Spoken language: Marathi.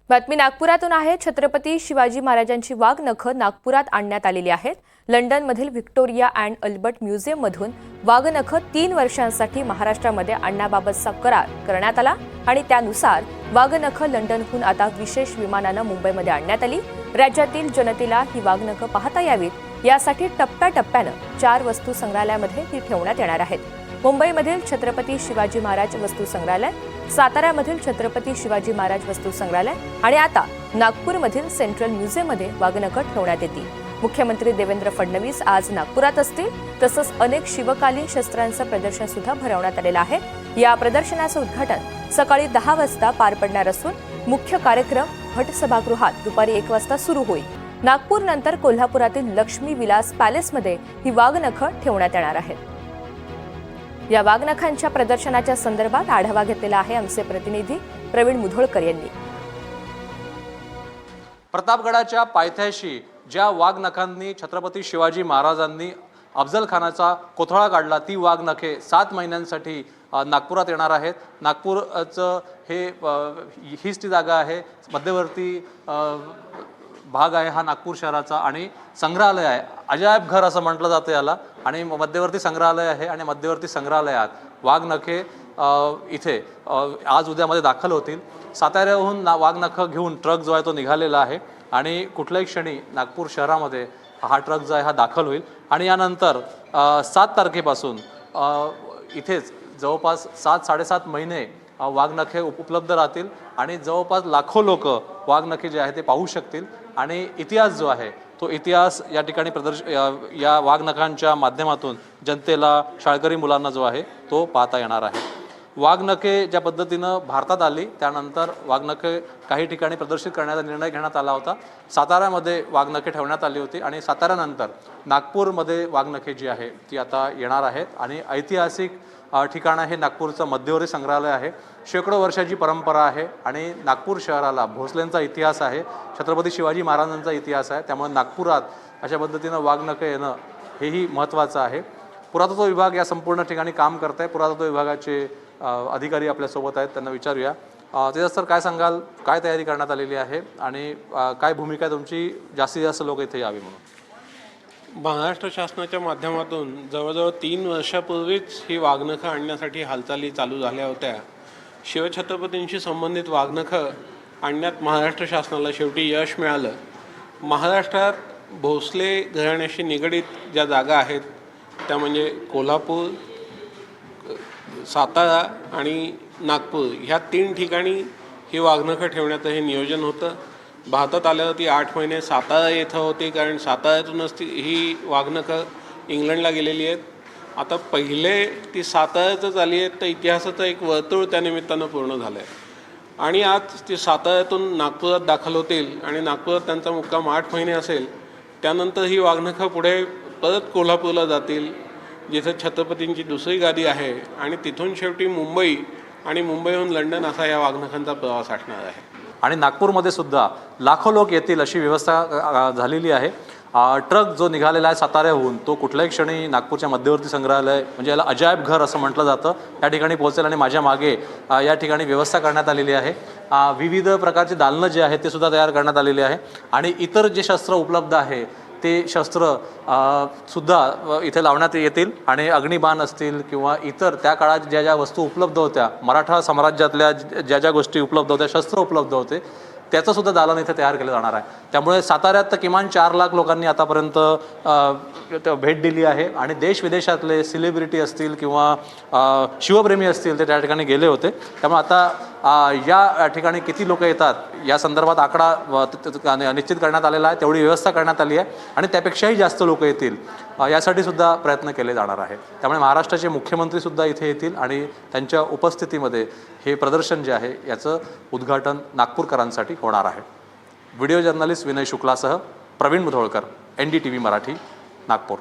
बातमी नागपुरातून आहे। छत्रपती शिवाजी महाराजांची वाघनखं नागपुरात आणण्यात आलेली आहेत। लंडनमधील व्हिक्टोरिया अँड अल्बर्ट म्युझियममधून वाघनखं 3 वर्षांसाठी महाराष्ट्रामध्ये आणण्याबाबतचा करार करण्यात आला आणि त्यानुसार वाघनखं लंडनहून आता विशेष विमानानं मुंबईमध्ये आणण्यात आली। राज्यातील जनतेला ही वाघनखं पाहता यावीत यासाठी टप्प्याटप्प्यानं 4 वस्तू संग्रहालयामध्ये ती ठेवण्यात येणार आहेत। मुंबईमधील छत्रपती शिवाजी महाराज वस्तू संग्रहालय, साताऱ्यामधील छत्रपती शिवाजी महाराज वस्तू संग्रहालय आणि आता नागपूरमधील सेंट्रल म्युझियममध्ये वाघनखं ठेवण्यात येतील। मुख्यमंत्री देवेंद्र फडणवीस आज नागपुरात असतील। तसंच अनेक शिवकालीन शस्त्रांचं प्रदर्शन सुद्धा भरवण्यात आलेलं आहे। या प्रदर्शनाचं उद्घाटन सकाळी 10 वाजता पार पडणार असून मुख्य कार्यक्रम भट सभागृहात दुपारी 1 वाजता सुरू होईल। नागपूर नंतर कोल्हापुरातील लक्ष्मी विलास पॅलेसमध्ये ही वाघनखं ठेवण्यात येणार आहेत। या वाघनखांच्या प्रदर्शनाच्या संदर्भात आढावा घेतलेला आहे आमचे प्रतिनिधी प्रवीण मुधोळकर यांनी। प्रतापगडाच्या पायथ्याशी ज्या वाघनखांनी छत्रपती शिवाजी महाराजांनी अफजल खानाचा कोथळा काढला, ती वाघनखे 7 महिन्यांसाठी नागपुरात येणार आहेत। नागपूरचं हीच ती जागा आहे, मध्यवर्ती भाग आहे हा नागपूर शहराचा आणि संग्रहालय आहे। अजायब घर असं म्हटलं जातं याला आणि मध्यवर्ती संग्रहालय आहे आणि मध्यवर्ती संग्रहालयात वाघनखे इथे आज उद्यामध्ये दाखल होतील। साताऱ्याहून वाघनखं घेऊन ट्रक जो आहे तो निघालेला आहे आणि कुठल्याही क्षणी नागपूर शहरामध्ये हा ट्रक जो आहे हा दाखल होईल आणि यानंतर 7 तारखेपासून इथेच जवळपास 7-7.5 महिने वाघनखे उपलब्ध राहतील आणि जवळपास लाखो लोक वाघनखे जे आहे ते पाहू शकतील आणि इतिहास जो आहे तो इतिहास या ठिकाणी या वाघनखांच्या माध्यमातून जनतेला, शाळकरी मुलांना जो आहे तो पाहता येणार आहे। वाघनखे ज्या पद्धतीनं भारतात आली त्यानंतर वाघनखे काही ठिकाणी प्रदर्शित करण्याचा निर्णय घेण्यात आला होता। साताऱ्यामध्ये वाघनखे ठेवण्यात आली होती आणि साताऱ्यानंतर नागपूरमध्ये वाघनखे जी आहे ती आता येणार आहेत आणि ऐतिहासिक ठिकाण आहे नागपूरचं मध्यवर्ती संग्रहालय आहे। शेकडो वर्षाची परंपरा आहे आणि नागपूर शहराला भोसलेंचा इतिहास आहे, छत्रपती शिवाजी महाराजांचा इतिहास आहे। त्यामुळे नागपुरात अशा पद्धतीनं वाघनखे येणं हेही महत्त्वाचं आहे। पुरातत्व विभाग या संपूर्ण ठिकाणी काम करत आहे। पुरातत्व विभागाचे अधिकारी आपल्यासोबत आहेत, त्यांना विचारूया। तेजस सर, काय सांगाल, काय तयारी करण्यात आलेली आहे आणि काय भूमिका आहे तुमची जास्तीत जास्त लोक इथे यावी म्हणून? महाराष्ट्र शासनाच्या माध्यमातून जवळजवळ 3 वर्षापूर्वीच ही वाघनखं आणण्यासाठी हालचाली चालू झाल्या होत्या। शिवछत्रपतींशी संबंधित वाघनखं आणण्यात महाराष्ट्र शासनाला शेवटी यश मिळालं। महाराष्ट्रात भोसले घराण्याशी निगडीत ज्या जागा आहेत त्या म्हणजे कोल्हापूर, सातारा आणि नागपूर ह्या 3 ठिकाणी ही वाघनखं ठेवण्याचं हे नियोजन होतं। भारतात आल्यावरती 8 महिने सातारा येथे होते, कारण साताऱ्यातूनच ही वाघनखं इंग्लंडला गेलेली आहेत। आता पहिले ती साताऱ्यातच आली आहेत, तर इतिहासाचं एक वर्तुळ त्यानिमित्तानं पूर्ण झालं आहे आणि आज ती साताऱ्यातून नागपुरात दाखल होतील आणि नागपुरात त्यांचा मुक्काम 8 महिने असेल। त्यानंतर ही वाघनखं पुढे परत कोल्हापूरला जातील, जिथे छत्रपतींची दुसरी गादी आहे आणि तिथून शेवटी मुंबई आणि मुंबईहून लंडन असा या वाघनखांचा प्रवास असणार आहे। आणि नागपूरमध्ये सुद्धा लाखो लोक येतील अशी व्यवस्था झालेली आहे। ट्रक जो निघालेला आहे साताऱ्याहून तो कुठल्याही क्षणी नागपूरच्या मध्यवर्ती संग्रहालय म्हणजे याला अजायब घर असं म्हटलं जातं या ठिकाणी पोहोचेल आणि माझ्या मागे या ठिकाणी व्यवस्था करण्यात आलेली आहे। विविध प्रकारचे दालनं जे आहेत ते सुद्धा तयार करण्यात आलेले आहे आणि इतर जे शस्त्र उपलब्ध आहे ते शस्त्र सुद्धा इथे लावण्यात येतील आणि अग्निबाण असतील किंवा इतर त्या काळात ज्या ज्या वस्तू उपलब्ध होत्या, मराठा साम्राज्यातल्या ज्या ज्या गोष्टी उपलब्ध होत्या, शस्त्र उपलब्ध होते, त्याचं सुद्धा दालन इथे तयार केलं जाणार आहे। त्यामुळे साताऱ्यात तर किमान 4 लाख लोकांनी आतापर्यंत भेट दिली आहे आणि देश विदेशातले सेलिब्रिटी असतील किंवा शिवप्रेमी असतील ते त्या ठिकाणी गेले होते। त्यामुळे आता या ठिकाणी किती लोक येतात या संदर्भात आकडा निश्चित करण्यात आलेला आहे, तेवढी व्यवस्था करण्यात आली आहे आणि त्यापेक्षाही जास्त लोक येतील यासाठी सुद्धा प्रयत्न केले जाणार आहे। त्यामुळे महाराष्ट्राचे मुख्यमंत्री सुद्धा इथे येतील आणि त्यांच्या उपस्थितीमध्ये हे प्रदर्शन जे आहे याचं उद्घाटन नागपूरकरांसाठी होणार आहे। व्हिडिओ जर्नलिस्ट विनय शुक्लासह प्रवीण मुधोळकर, NDTV मराठी, नागपूर।